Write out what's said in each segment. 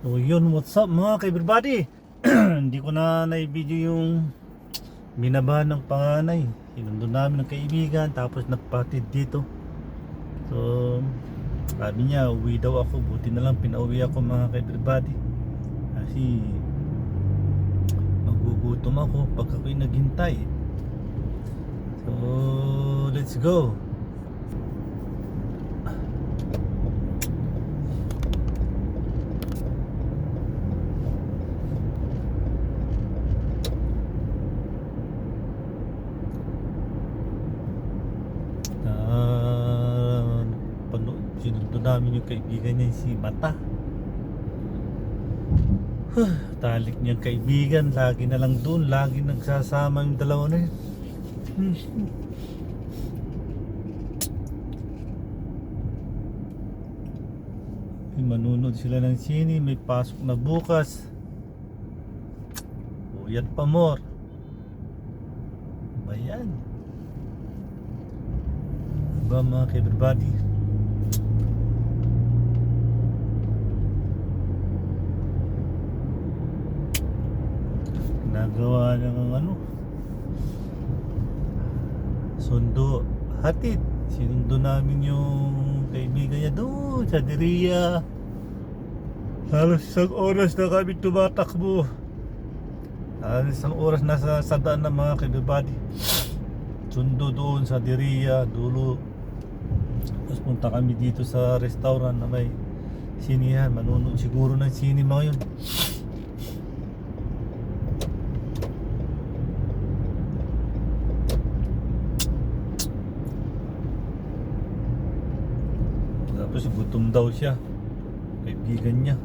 So yun, what's up mga everybody. Hindi ko na na-video yung binabahan ng panganay. Sinundo namin ng kaibigan, tapos nagpatid dito. So sabi niya uwi daw ako, buti na lang pinauwi ako mga everybody. Kasi magugutom ako pag ako'y naghintay. So let's go. Sinundo namin yung kaibigan niya si Mata. Talik niyang kaibigan, lagi na lang doon, lagi nagsasama yung dalawa na yun. Manunod sila ng sini, may pasok na bukas. Uyat pa more. Bayan. Ba mga everybody? Nagawa ng sundo, hatid. Sinundo namin yung kaibigan niya doon sa Diria. Halos isang oras na kami tumatakbo. Halos isang oras nasa sadaan na mga everybody. Sundo doon sa Diria, dulo. Tapos punta kami dito sa restaurant na may sinihan. Manunood siguro ng sini mga yun. Tapos gutom daw siya, kaibigan niya.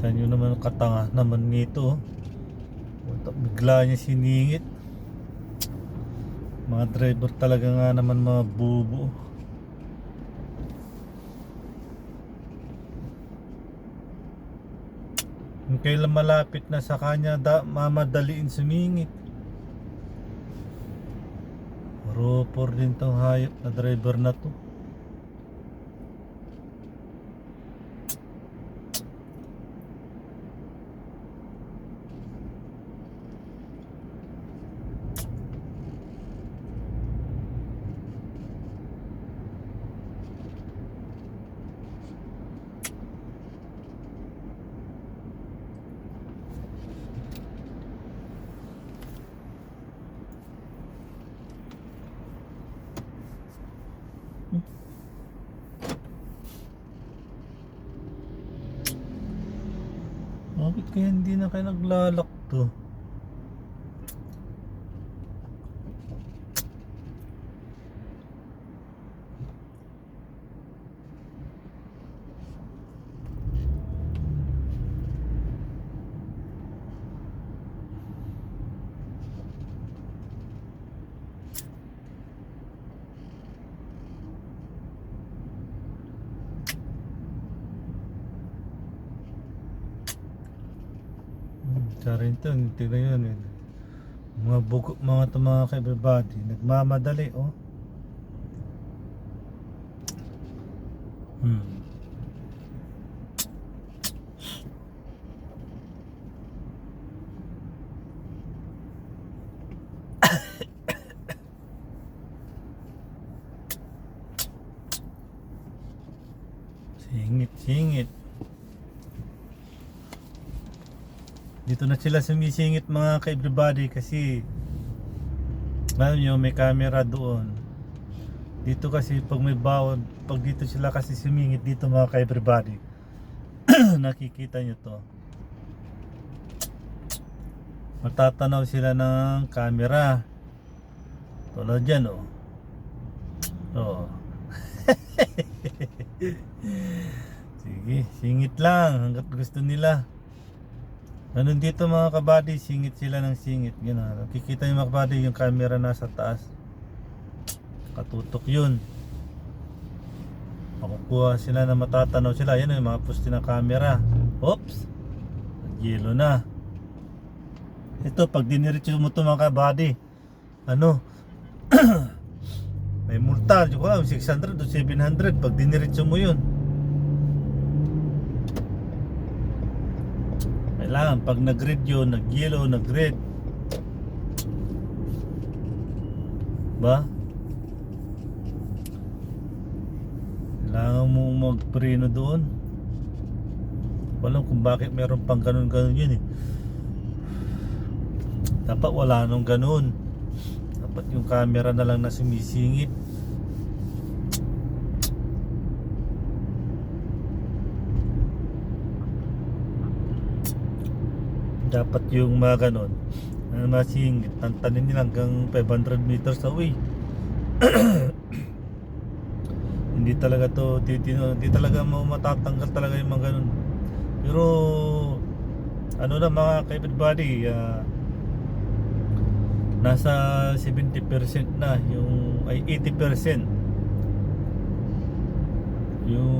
Tanyo naman katanga naman nito. Bigla niya siningit. Mga driver talaga nga naman mga bubo. Kung kailan malapit na sa kanya, mamadaliin sumingit. Ropor din tong hayop na driver na to. Bakit kaya hindi na kayo naglalak to? Rin to, tignan yun. Mga bugo, mga to mga everybody, nagmamadali oh. Singit. Dito na sila sumisingit mga ka-everybody kasi alam nyo may camera doon. Dito kasi pag may bawod, pag dito sila kasi sumingit dito mga ka-everybody. Nakikita nyo to. Matatanaw sila ng camera. Tulad dyan oh. Oh. Sige, singit lang hanggat gusto nila. Ganun dito mga kabady, singit sila ng singit. Gano'n. Nakikita nyo mga kabady, yung camera nasa taas. Katutok yun. Makukuha sila na matatanaw sila. Yan yung mga poste ng camera. Oops, yelo na. Ito pag diniretso mo ito mga kabady, ano, may multa, di ko alam, 600 o 700 pag diniretso mo yun. Kailangan pag nag-red yun, nag-yellow, nag-red, ba? Kailangan mo magpreno doon. Walang kung bakit meron pang ganun-ganun yun eh. Dapat wala nung ganun. Dapat yung camera na lang na sumisingit. Dapat yung mga ganun na masingit, tantanin nila hanggang 500 meters away. Hindi talaga to titino, hindi talaga mo matatanggal talaga yung mga ganun. Pero ano na mga ka-everybody, nasa 70% na yung, ay 80% yung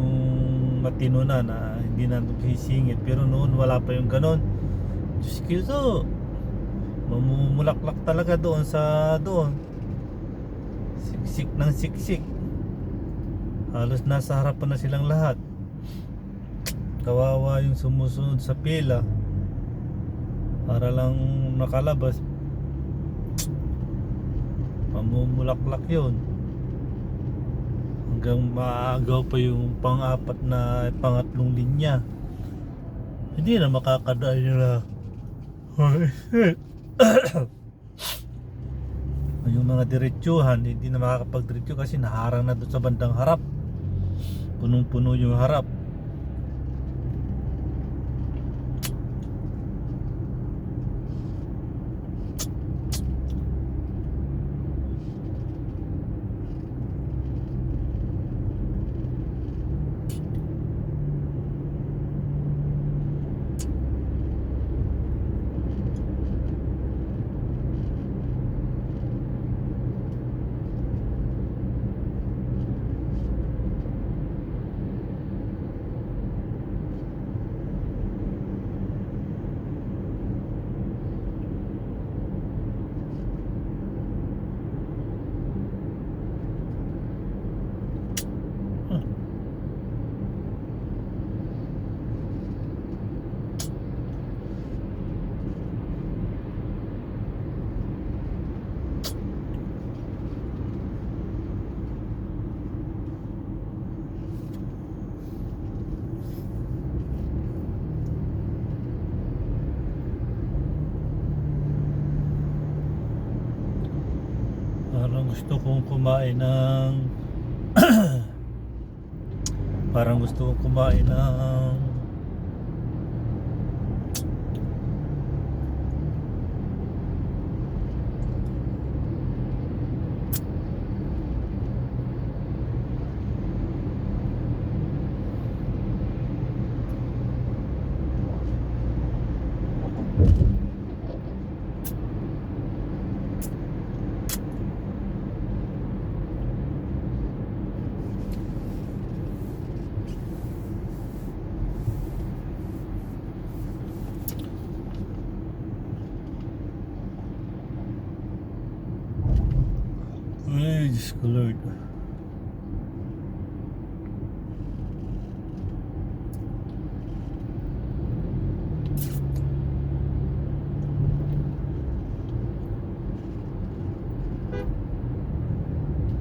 matino na hindi na sisingit. Pero noon wala pa yung ganon. Diyos ko, so mamumulaklak talaga doon sa doon, siksik ng siksik, halos nasa harapan na silang lahat. Kawawa yung sumusunod sa pila para lang makalabas. Mamumulaklak yun hanggang maagaw pa yung pang-apat na pangatlong linya. Hindi na makakadaan yun na. Yung mga diretsuhan hindi na makakapagdiretso kasi naharang na doon sa bandang harap. Punong-puno yung harap. Parang gusto kong kumain ng parang gusto kong kumain ng ay, Diyos ko Lord.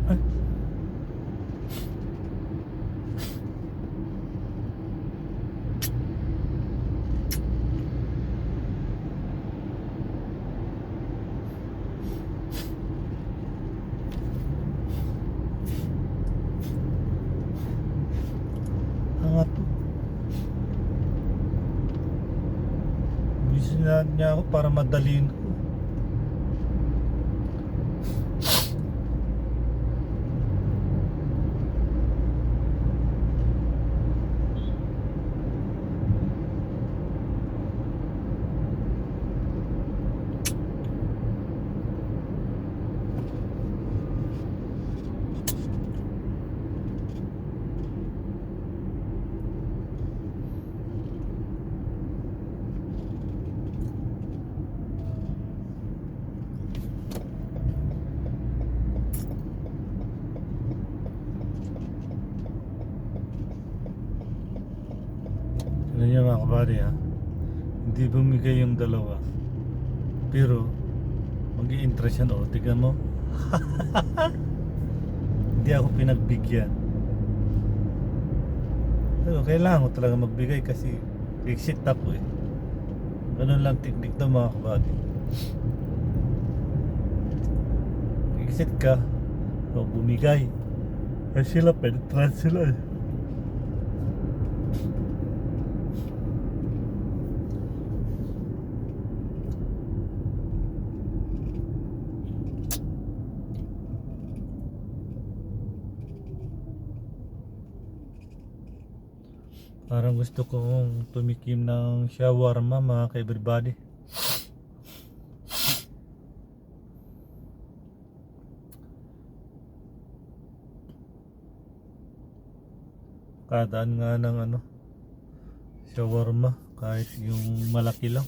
Ay. Angat to. Bisin niya ako para madaliin ko. Ano niya mga kabady ha, hindi bumigay yung dalawa, pero mag-i-interest yan. O tignan mo. Hindi ako pinagbigyan, pero kailangan ko talaga magbigay kasi exit ako eh. Ganun lang teknik to mga kabady. Exit ka o bumigay, kasi sila penetrate sila eh. Parang gusto kong tumikim ng shawarma mga ka-everybody. Kadaan nga ng ano, shawarma kahit yung malaki lang.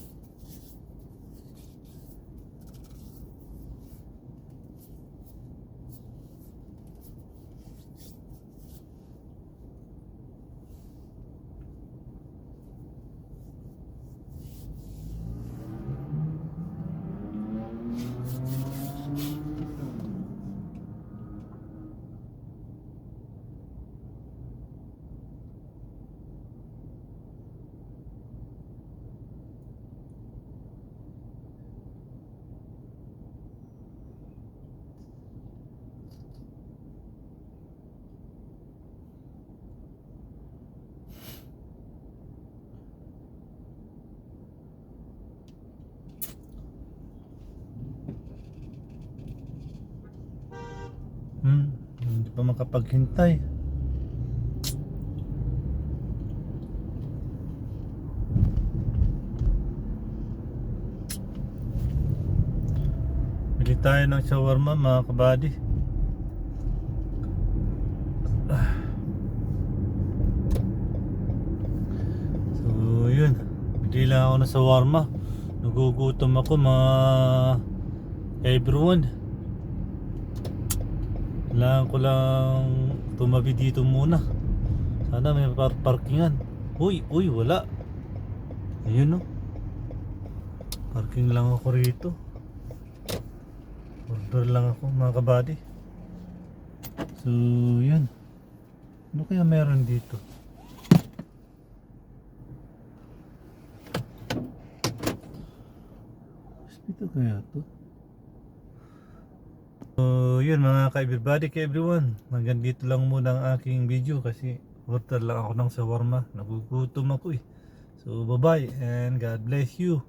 Hindi pa makapaghintay. Bili tayo ng shawarma mga kabady. So yun, bili lang ako ng shawarma. Nagugutom ako mga everyone. Kailangan ko lang tumabi dito muna. Sana may parkingan. Uy, wala. Ayun no. Parking lang ako rito. Order lang ako mga kabady. So yun. Ano kaya meron dito? Hospital kaya to? So yun mga ka-everybody, ka-everyone, hanggang dito lang muna ang aking video kasi order lang ako ng shawarma. Nagugutom ako eh. So bye bye and God bless you.